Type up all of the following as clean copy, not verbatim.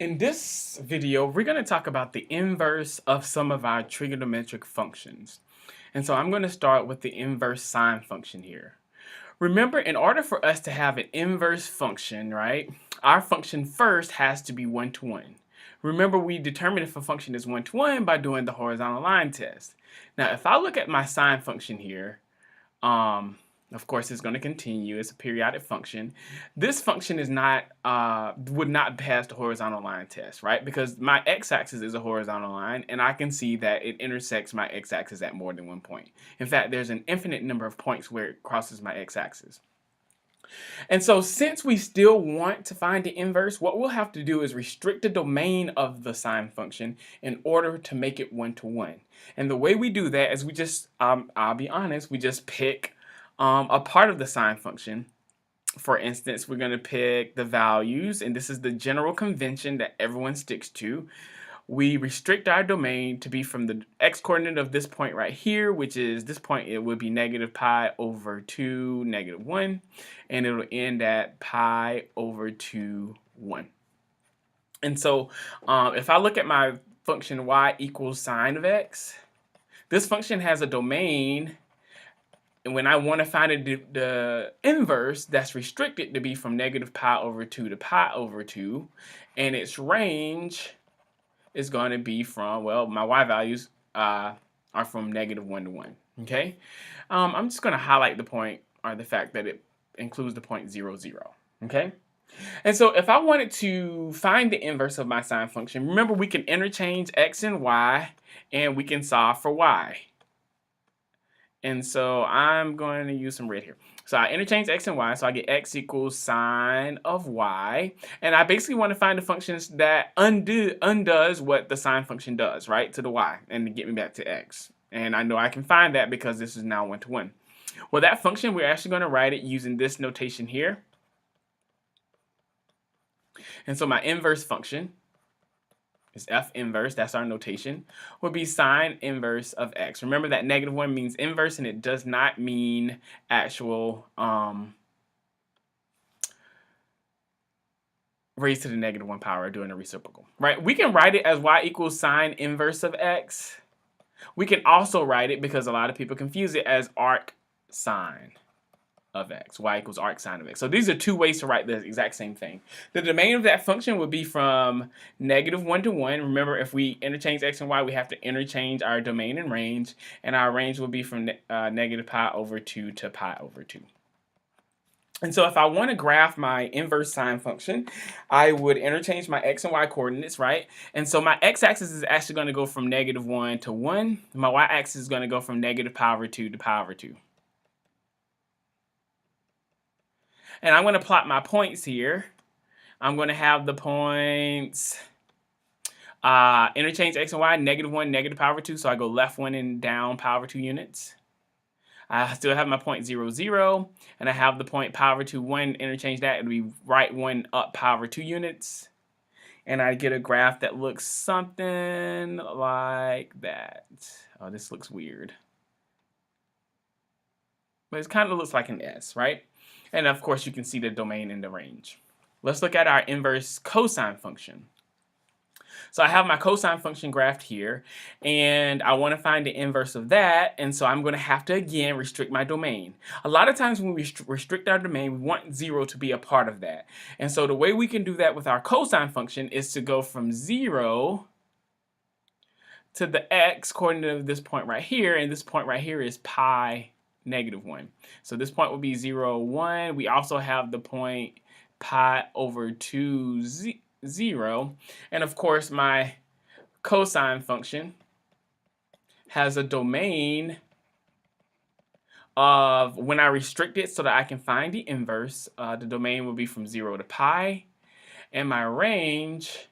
In this video, we're going to talk about the inverse of some of our trigonometric functions. And so I'm going to start with the inverse sine function here. Remember, in order for us to have an inverse function, right, our function first has to be one-to-one. Remember, we determine if a function is one-to-one by doing the horizontal line test. Now, if I look at my sine function here, of course, it's going to continue. It's a periodic function. This function is not would not pass the horizontal line test, right? Because my x-axis is a horizontal line, and I can see that it intersects my x-axis at more than one point. In fact, there's an infinite number of points where it crosses my x-axis. And so since we still want to find the inverse, what we'll have to do is restrict the domain of the sine function in order to make it one-to-one. And the way we do that is we just, I'll be honest, we just pick a part of the sine function. For instance, we're going to pick the values, and this is the general convention that everyone sticks to. We restrict our domain to be from the x-coordinate of this point right here, which is this point. It would be negative pi over 2, negative 1, and it'll end at pi over 2, 1. And so if I look at my function y equals sine of x, this function has a domain. And when I want to find the inverse, that's restricted to be from negative pi over 2 to pi over 2. And its range is going to be from, well, my y values are from negative 1 to 1. Okay? I'm just going to highlight the point, or the fact that it includes the point 0, 0. Okay? And so if I wanted to find the inverse of my sine function, remember we can interchange x and y, and we can solve for y. And so I'm going to use some red here. So I interchange x and y, so I get x equals sine of y. And I basically want to find the functions that undoes what the sine function does, right, to the y, and to get me back to x. And I know I can find that because this is now one-to-one. Well, that function, we're actually going to write it using this notation here. And so my inverse function is f inverse, that's our notation, would be sine inverse of x. Remember that negative 1 means inverse, and it does not mean actual raised to the negative 1 power doing a reciprocal, right? We can write it as y equals sine inverse of x. We can also write it, because a lot of people confuse it, as arc sine of x. Y equals arc sine of x. So these are two ways to write the exact same thing. The domain of that function would be from negative 1 to 1. Remember, if we interchange x and y, we have to interchange our domain and range. And our range will be from negative pi over 2 to pi over 2. And so if I want to graph my inverse sine function, I would interchange my x and y coordinates, right? And so my x-axis is actually going to go from negative 1 to 1. My y-axis is going to go from negative pi over 2 to pi over 2. And I'm going to plot my points here. I'm going to have the points interchange x and y, negative 1, negative pi over 2. So I go left 1 and down pi over 2 units. I still have my point 0, 0. And I have the point pi over 2, 1. Interchange that. It'll be right 1 up pi over 2 units. And I get a graph that looks something like that. Oh, this looks weird. But it kind of looks like an S, right? And of course, you can see the domain and the range. Let's look at our inverse cosine function. So I have my cosine function graphed here, and I want to find the inverse of that, and so I'm going to have to, again, restrict my domain. A lot of times when we restrict our domain, we want 0 to be a part of that. And so the way we can do that with our cosine function is to go from 0 to the x coordinate of this point right here, and this point right here is pi negative 1. So this point will be 0, 1. We also have the point pi over 2, 0. And of course, my cosine function has a domain of, when I restrict it so that I can find the inverse, the domain will be from 0 to pi. And my range,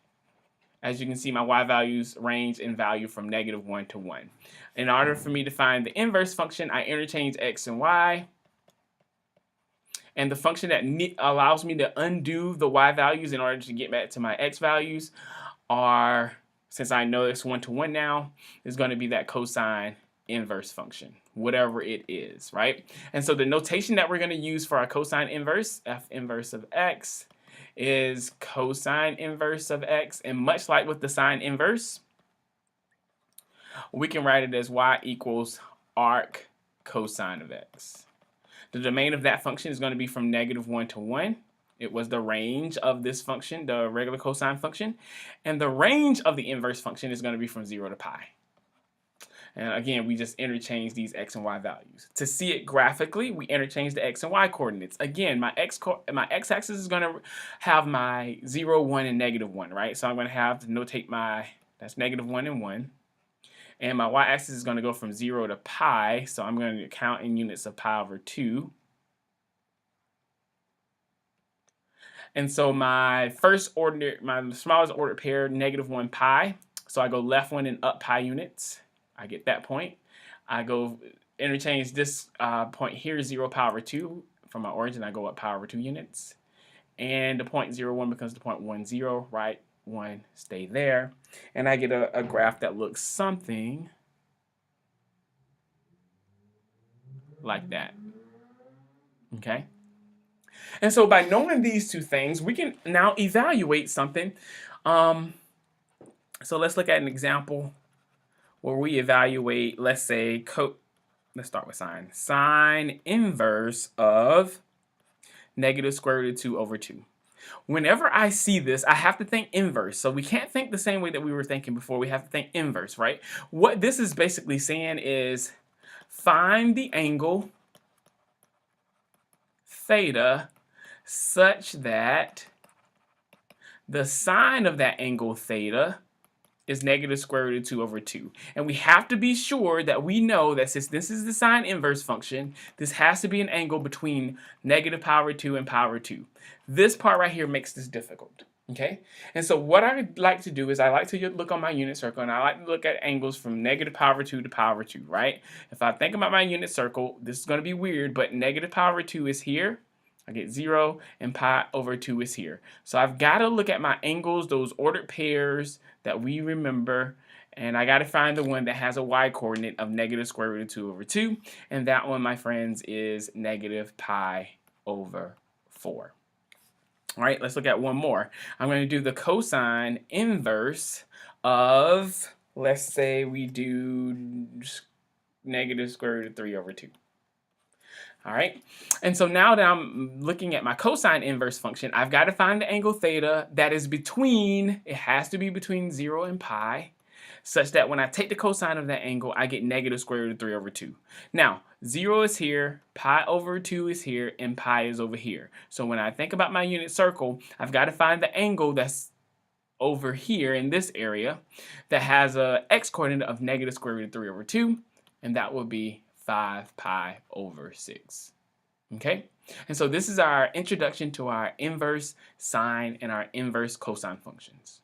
as you can see, my y values range in value from negative 1 to 1. In order for me to find the inverse function, I interchange x and y. And the function that allows me to undo the y values in order to get back to my x values are, since I know it's 1 to 1 now, is going to be that cosine inverse function, whatever it is, right? And so the notation that we're going to use for our cosine inverse, f inverse of x, is cosine inverse of x, and much like with the sine inverse, we can write it as y equals arc cosine of x. The domain of that function is going to be from -1 to 1. It was the range of this function, the regular cosine function, and the range of the inverse function is going to be from 0 to pi. And again, we just interchange these x and y values. To see it graphically, we interchange the x and y coordinates. Again, my x-axis is going to have my 0, 1, and -1, right? So I'm going to have to notate that's -1 and 1. And my y-axis is going to go from 0 to pi, so I'm going to count in units of pi over 2. And so my smallest ordered pair, -1 pi. So I go left one and up pi units. I get that point. I go interchange this point here, 0 pi over 2. From my origin, I go up pi over 2 units. And the point 0, 1 becomes the point 1, 0, right? 1, stay there. And I get a graph that looks something like that. Okay? And so by knowing these two things, we can now evaluate something. So let's look at an example where we evaluate, let's say, let's start with sine. Sine inverse of -√2 over 2. Whenever I see this, I have to think inverse. So we can't think the same way that we were thinking before. We have to think inverse, right? What this is basically saying is find the angle theta such that the sine of that angle theta is -√2 over 2. And we have to be sure that we know that since this is the sine inverse function, this has to be an angle between -pi over 2 and pi over 2. This part right here makes this difficult. Okay? And so what I like to do is I like to look on my unit circle, and I like to look at angles from -pi over 2 to pi over 2, right? If I think about my unit circle, this is going to be weird, but -pi over 2 is here. I get 0, and pi over 2 is here. So I've got to look at my angles, those ordered pairs that we remember, and I got to find the one that has a y-coordinate of -√2 over 2, and that one, my friends, is -pi over 4. All right, let's look at one more. I'm going to do the cosine inverse of, let's say we do -√3 over 2. All right, and so now that I'm looking at my cosine inverse function, I've got to find the angle theta that is between, it has to be between 0 and pi, such that when I take the cosine of that angle, I get -√3 over 2. Now, 0 is here, pi over 2 is here, and pi is over here. So when I think about my unit circle, I've got to find the angle that's over here in this area that has a x-coordinate of -√3 over 2, and that will be 5 pi over 6. Okay? And so this is our introduction to our inverse sine and our inverse cosine functions.